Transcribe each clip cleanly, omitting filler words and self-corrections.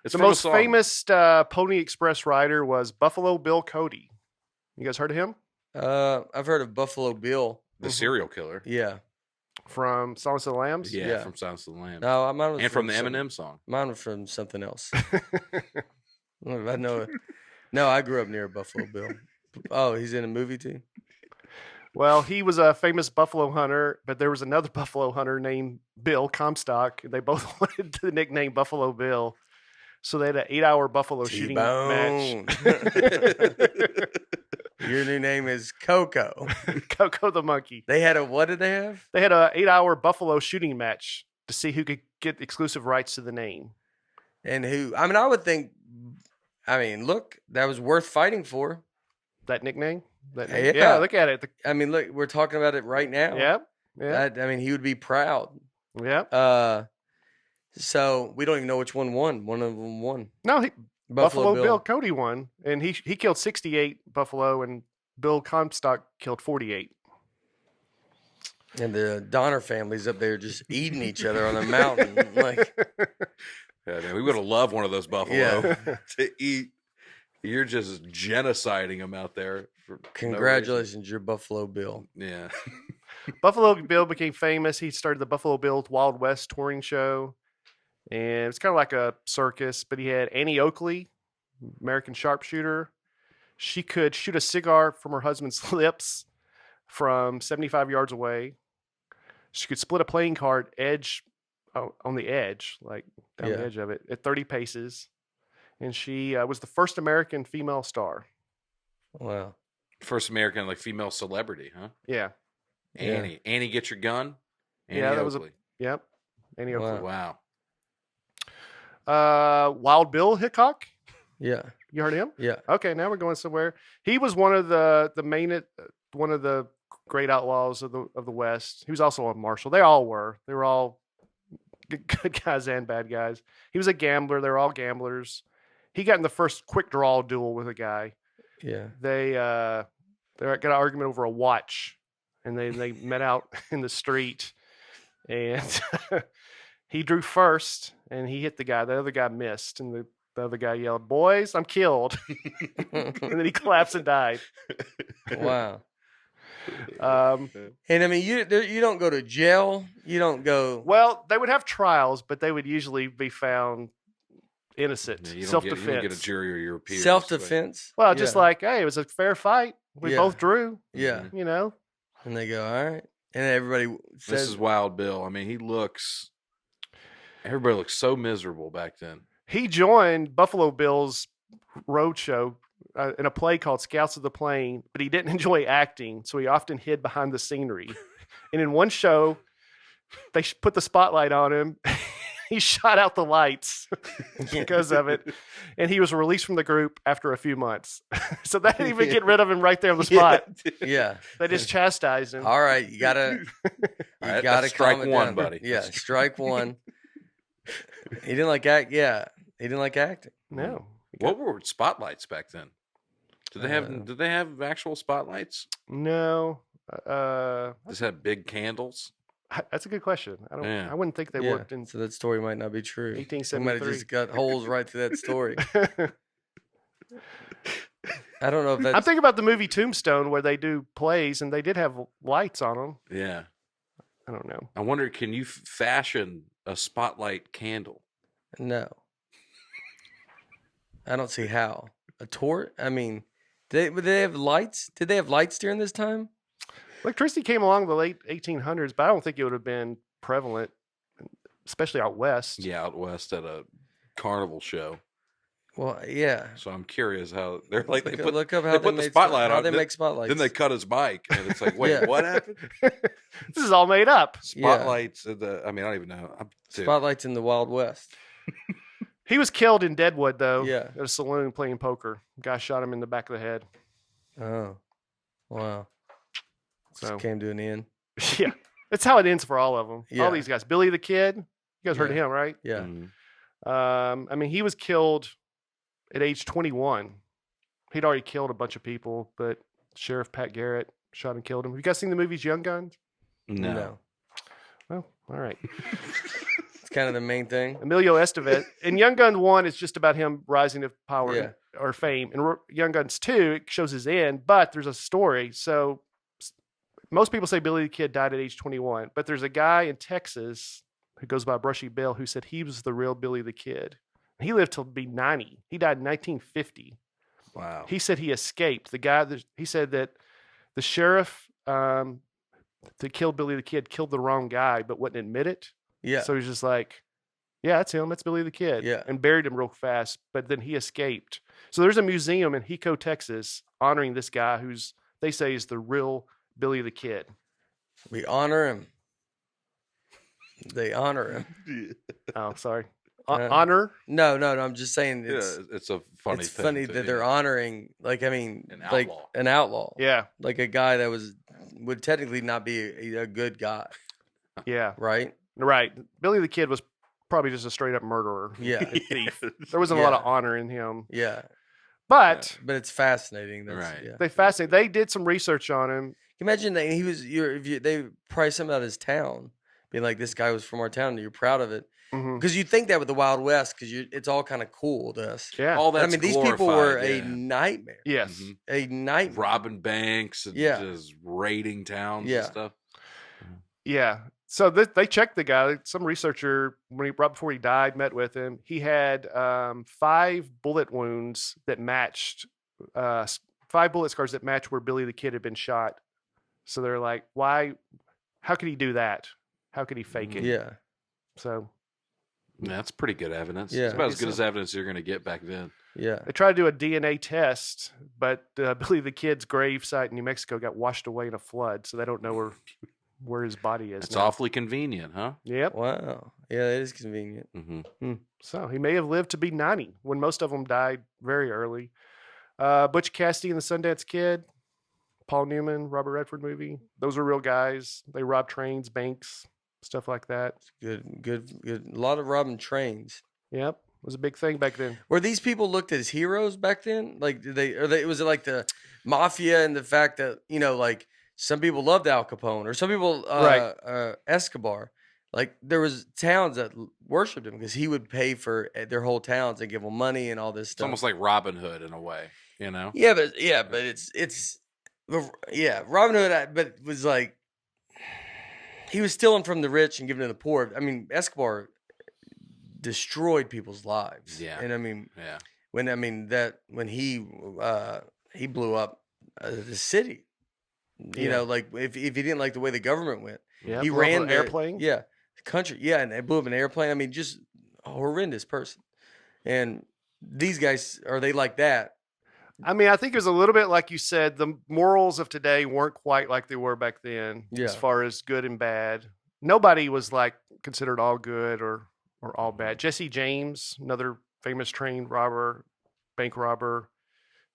The most famous Pony Express rider was Buffalo Bill Cody. You guys heard of him? I've heard of Buffalo Bill, the serial killer. Yeah, from Silence of the Lambs. Yeah, from Silence of the Lambs. No, mine was and from the Eminem song. Mine was from something else. I know it. No, I grew up near Buffalo Bill. Oh, he's in a movie too? Well, he was a famous buffalo hunter, but there was another buffalo hunter named Bill Comstock. They both wanted the nickname Buffalo Bill. So they had an 8-hour buffalo shooting match. Your new name is Coco. Coco the monkey. They had what did they have? They had an 8-hour buffalo shooting match to see who could get exclusive rights to the name. And who? I mean, I would think. I mean, look, that was worth fighting for. That nickname? Yeah, look at it. I mean, look, we're talking about it right now. Yeah. I mean, he would be proud. Yeah. So we don't even know which one won. One of them won. No, Buffalo Bill Cody won, and he killed 68 buffalo, and Bill Comstock killed 48. And the Donner family's up there just eating each other on a mountain. Yeah, man, we would have loved one of those buffalo to eat. You're just genociding them out there. Congratulations, you're Buffalo Bill. Yeah. Buffalo Bill became famous. He started the Buffalo Bill Wild West touring show. And it's kind of like a circus, but he had Annie Oakley, American sharpshooter. She could shoot a cigar from her husband's lips from 75 yards away. She could split a playing card on the edge, like down the edge of it, at 30 paces. And she was the first American female star. Wow. First American, like, female celebrity, huh? Yeah. Annie. Annie, get your gun? Annie that Oakley. was Yep. Annie Oakley. Wow. Wild Bill Hickok. Yeah. You heard him? Yeah. Okay, now we're going somewhere. He was one of the one of the great outlaws of the West. He was also a marshal. They all were. They were all good guys and bad guys. He was a gambler. They were all gamblers. He got in the first quick draw duel with a guy. Yeah. They got an argument over a watch, and they met out in the street, and he drew first, and he hit the guy. The other guy missed, and the other guy yelled, "Boys, I'm killed!" And then he collapsed and died. Wow. And I mean, you don't go to jail. You don't go. Well, they would have trials, but they would usually be found innocent. Yeah, Self-defense. You don't get a jury or your peers. Self-defense. Well, just like, hey, it was a fair fight. We both drew. Yeah. You know. And they go, all right. And everybody says, "This is Wild Bill." I mean, everybody looks so miserable back then. He joined Buffalo Bill's roadshow in a play called Scouts of the Plain, but he didn't enjoy acting, so he often hid behind the scenery. And in one show, they put the spotlight on him. He shot out the lights because of it, and he was released from the group after a few months. So they didn't even get rid of him right there on the spot. Yeah. They just chastised him. All right, you gotta strike one, buddy. Yeah, strike one. He didn't like act. Yeah, he didn't like acting. No. What were spotlights back then? Did they have actual spotlights? No. Just had big candles. That's a good question. I wouldn't think they worked in. So that story might not be true. 1873. We might have just got holes right through that story. I don't know if that's. I'm thinking about the movie Tombstone where they do plays and they did have lights on them. Yeah. I don't know. I wonder, can you fashion a spotlight candle? No. I don't see how. A torch? I mean, did they have lights? Did they have lights during this time? Electricity came along in the late 1800s, but I don't think it would have been prevalent, especially out west. Yeah, out west at a carnival show. Well, yeah. So I'm curious how they're like. Look up how they put the spotlight on. How they make spotlights. Then they cut his mic, and it's like, wait, what happened? This is all made up. Spotlights. I mean, I don't even know. Spotlights in the Wild West. He was killed in Deadwood, though. Yeah. At a saloon playing poker. Guy shot him in the back of the head. Oh, wow. So just came to an end. Yeah. That's how it ends for all of them. Yeah. All these guys. Billy the Kid. You guys heard of him, right? Yeah. Mm-hmm. I mean, he was killed at age 21. He'd already killed a bunch of people, but Sheriff Pat Garrett shot and killed him. Have you guys seen the movies Young Guns? No. Well, all right. It's kind of the main thing. Emilio Estevez. And Young Guns 1 is just about him rising to power Yeah. or fame. And Young Guns 2, it shows his end, but there's a story. So most people say Billy the Kid died at age 21, but there's a guy in Texas who goes by Brushy Bill who said he was the real Billy the Kid. He lived till be 90. He died in 1950. Wow. He said he escaped. He said that the sheriff that killed Billy the Kid killed the wrong guy, but wouldn't admit it. Yeah. So he's just like, yeah, that's him. That's Billy the Kid. Yeah. And buried him real fast, but then he escaped. So there's a museum in Hico, Texas, honoring this guy who's, they say, is the real Billy the Kid. We honor him. They honor him. Oh, sorry. Honor? No. I'm just saying It's a funny it's thing. funny that they're honoring, like, I mean, like outlaw. an outlaw. Yeah. Like a guy that would technically not be a good guy, Yeah. right? Right. Billy the Kid was probably just a straight up murderer. Yeah. Thief. There wasn't a lot of Yeah. honor in him. Yeah. But But it's fascinating. Right. Yeah. they fascinated. They did some research on him. Imagine that they price him out his town, being like, this guy was from our town, and you're proud of it. Mhm. Because you think that with the Wild West, because it's all kind of cool to us. Yeah. All But, that's I mean, these people were glorified, a yeah. nightmare. Yes. Mhm. A nightmare. Robbing banks and Yeah. just raiding towns Yeah. and stuff. Yeah. So they checked the guy. Some researcher, right before he died, met with him. He had 5 bullet wounds that matched, 5 bullet scars that matched where Billy the Kid had been shot. So they're like, why? How could he do that? How could he fake it? Yeah. So Yeah, that's pretty good evidence. Yeah. It's about I as guess good so. as evidence you're going to get back then. Yeah. they tried to do a DNA test, but Billy the Kid's grave site in New Mexico got washed away in a flood, so they don't know where his body is. It's now. awfully convenient, huh? Yep. Wow. Yeah, it is convenient. Mm-hmm. So he may have lived to be 90 when most of them died very early. Butch Cassidy and the Sundance Kid, Paul Newman, Robert Redford movie. Those are real guys. They robbed trains, banks, stuff like that. Good. A lot of robbing trains. Yep. It was a big thing back then. Were these people looked at as heroes back then? Like, was it like the mafia and the fact that, like some people loved Al Capone or some people, Escobar. Like there was towns that worshipped him because he would pay for their whole towns and give them money and all this It's stuff. almost like Robin Hood in a way, you know? Yeah, but it's Robin Hood, but it was like he was stealing from the rich and giving to the poor. I mean, Escobar destroyed people's lives. Yeah. And I mean, Yeah. when he blew up the city, you know, like if he didn't like the way the government went, Yeah. he blew up ran an the airplane. Yeah, the country. Yeah, and they blew up an airplane. I mean, just a horrendous person. And these guys, are they like that? I mean, I think it was a little bit like you said, the morals of today weren't quite like they were back then, Yeah. as far as good and bad. Nobody was like considered all good or all bad. Jesse James, another famous train robber, bank robber,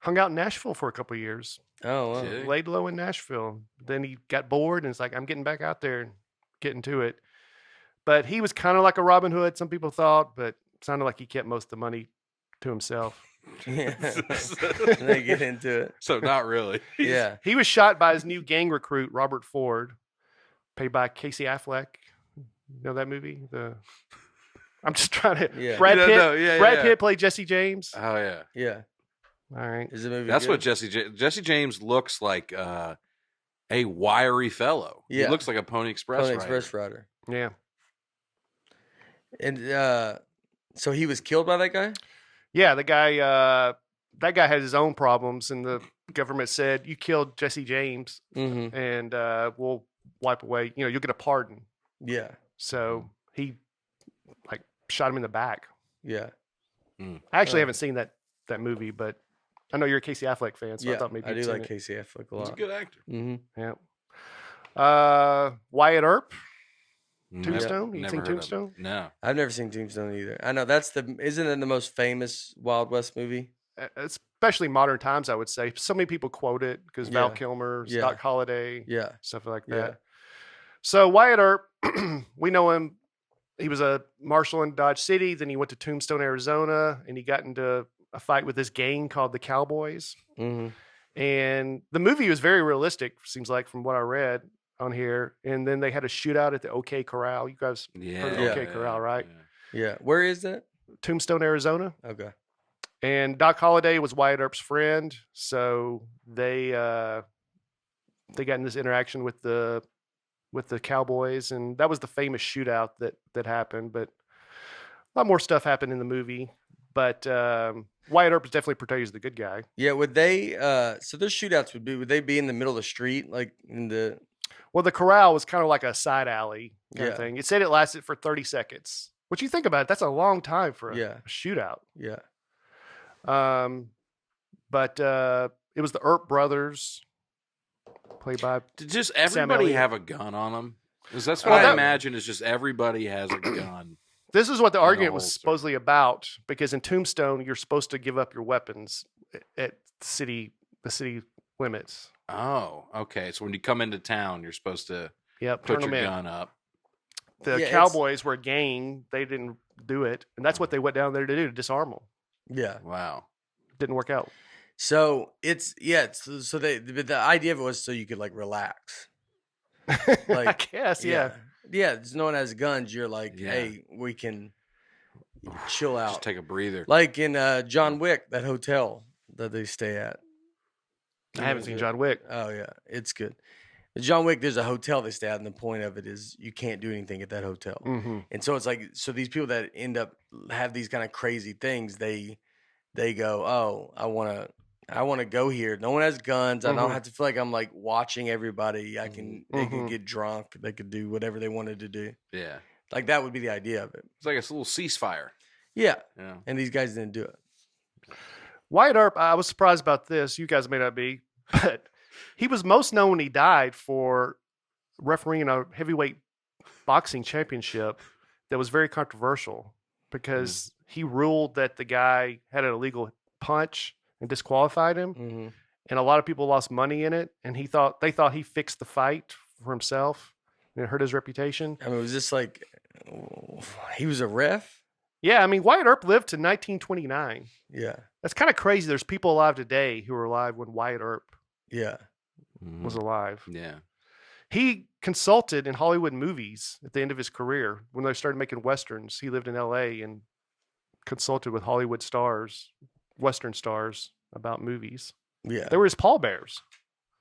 hung out in Nashville for a couple of years. Oh, wow. Yeah. Laid low in Nashville. Then he got bored and it's like, I'm getting back out there and getting to it. But he was kind of like a Robin Hood, some people thought, but sounded like he kept most of the money to himself. Yeah. They get into it. So not really. Yeah. He was shot by his new gang recruit, Robert Ford, paid by Casey Affleck. You know that movie? I'm just trying to. Yeah. Brad You Pitt. don't know. Yeah, Brad yeah. Pitt played Jesse James. Oh yeah. Yeah. All right. Is the movie That's good? what Jesse James looks like. A wiry fellow. Yeah. He looks like a Pony Express. Pony rider. Express rider. Yeah. And so he was killed by that guy? Yeah. The guy. That guy had his own problems, and the government said, "You killed Jesse James, Mm-hmm. and we'll wipe away. You know, you'll get a pardon." Yeah. So he like shot him in the back. Yeah. I actually Oh. haven't seen that movie, but I know you're a Casey Affleck fan, so I Yeah. thought maybe I you'd do seen like it. Casey Affleck a He's a lot. good actor. Mm-hmm. Yeah. Wyatt Earp, Never- Tombstone. You never seen heard of him. Tombstone? No. I've never seen Tombstone either. I know isn't it the most famous Wild West movie? Especially modern times, I would say. So many people quote it because Val Yeah. Kilmer, Yeah. Doc Holliday, Yeah. stuff like Yeah. that. So Wyatt Earp, we know him. He was a marshal in Dodge City. Then he went to Tombstone, Arizona, and he got into a fight with this gang called the Cowboys. Mm-hmm. And the movie was very realistic, seems like, from what I read. on here, and then they had a shootout at the OK Corral. You guys heard of OK Corral, right? Yeah. Where is that? Tombstone, Arizona. Okay. And Doc Holliday was Wyatt Earp's friend, so they got in this interaction with the Cowboys, and that was the famous shootout that happened. But a lot more stuff happened in the movie. But Wyatt Earp is definitely portrayed as the good guy. Yeah. Would they? So those shootouts would they be in the middle of the street, like in the? Well, the corral was kind of like a side alley kind of thing. It said it lasted for 30 seconds. What you think about it? That's a long time for a shootout. Yeah. But it was the Earp brothers, played by. Did just everybody have a gun on them? Because that's what I imagine is just everybody has a gun. This is what the argument was supposedly about, because in Tombstone, you're supposed to give up your weapons at the city limits. Oh, okay. So when you come into town, you're supposed to put your gun up. The Cowboys were a gang. They didn't do it. And that's what they went down there to do, to disarm them. Yeah. Wow. Didn't work out. So so the idea of it was so you could like relax. Like, I guess, yeah. Yeah, no one has guns. You're like, hey, we can chill out. Just take a breather. Like in John Wick, that hotel that they stay at. I haven't seen John Wick. Oh, yeah. It's good. John Wick, there's a hotel they stay at, and the point of it is you can't do anything at that hotel. Mm-hmm. And so it's like, so these people that end up have these kind of crazy things, they go, oh, I want to go here. No one has guns. I don't have to feel like I'm like watching everybody. They could get drunk. They could do whatever they wanted to do. Yeah. Like that would be the idea of it. It's like a little ceasefire. Yeah. And these guys didn't do it. Wyatt Earp, I was surprised about this. You guys may not be, but he was most known when he died for refereeing a heavyweight boxing championship that was very controversial because he ruled that the guy had an illegal punch and disqualified him. Mm-hmm. And a lot of people lost money in it. And they thought he fixed the fight for himself and it hurt his reputation. I mean, was this like, he was a ref? Yeah. I mean, Wyatt Earp lived to 1929. Yeah. That's kind of crazy. There's people alive today who were alive when Wyatt Earp was alive. Yeah. He consulted in Hollywood movies at the end of his career. When they started making Westerns, he lived in LA and consulted with Hollywood stars, Western stars, about movies. Yeah. They were his pallbearers.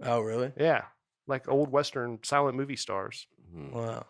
Oh, really? Yeah. Like old Western silent movie stars. Wow.